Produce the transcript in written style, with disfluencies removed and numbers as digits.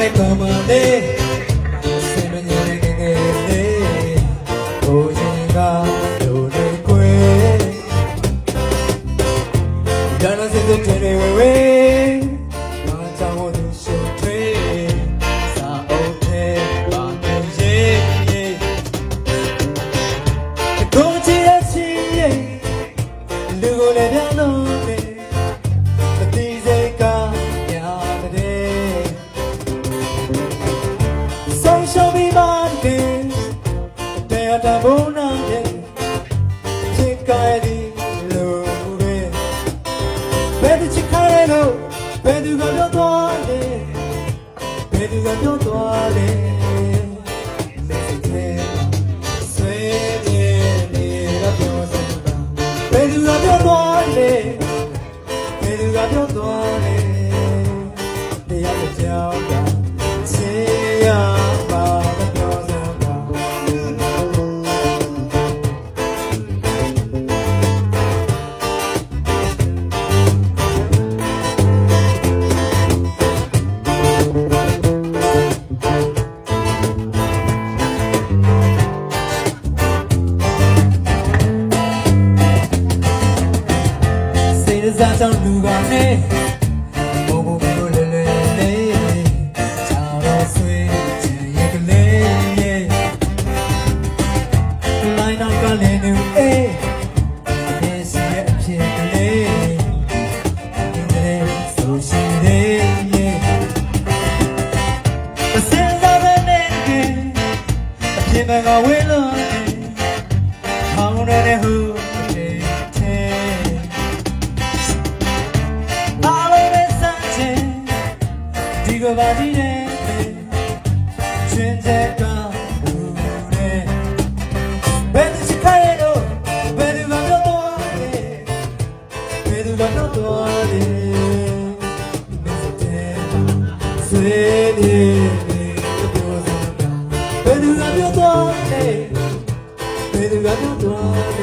တဲ့ကောင်းပါလေစင်မညနေငယ်ငယ်လေးဘိုးချင်းကတို့တွေကွယ်ဒါနာစင်တဲ့တွေဝေဝေမာချောင်းတို့ရှုပ်ထွေးစာအုပ်ထဲပါနေရေးကိုချီရချီရဲ့လူကိုလည်းပြန်လို့မတိစိတ်ကညာတဲ့ဆုံးရှုံးပြီးမှတဲ့တဘုံနာရဲ့ချစ်ကြတဲ့လူပဲဘယ်သူချစ်ခိုင်းလို့ဘယ်သူကပြောသွားလဲဘယ်သူကပြောသွားလဲဆွေးနေနေတာပြောစမ်းဘယ်သူကပြောသွားလဲဘယ်သူကပြောသွားလဲတရားစကြောင်းကချစ်ရပါပြောစမ်းပါစားကြောင့်လူကနဲ့ဘုံဘုံလိုလဲလဲလေးချောင်းတော်ဆွေးချင်ရကလေးရဲ့လိုင်းနောက်ကလည်းနေအေးအင်းစီရဲ့အဖြစ်ကလေးဒီနေ့ဆိုရှင်လေးရဲ့အစင်စားတဲ့နေ့အဖြစ်မဲ့ကဝေးလို့ဟောင်းတဲ့ဟူဒီကဘာဒီနဲ့ချွင်းချက်ကဘူးနဲ့ဘယ်သူစခိုင်းလို့ဘယ်သူကပြောတော့လဲဘယ်သူကပြောတော့လဲမစတဲ့ဆွေးနေပြောစမ်းဘယ်သူကပြောတော့လဲဘယ်သူကပြောတော့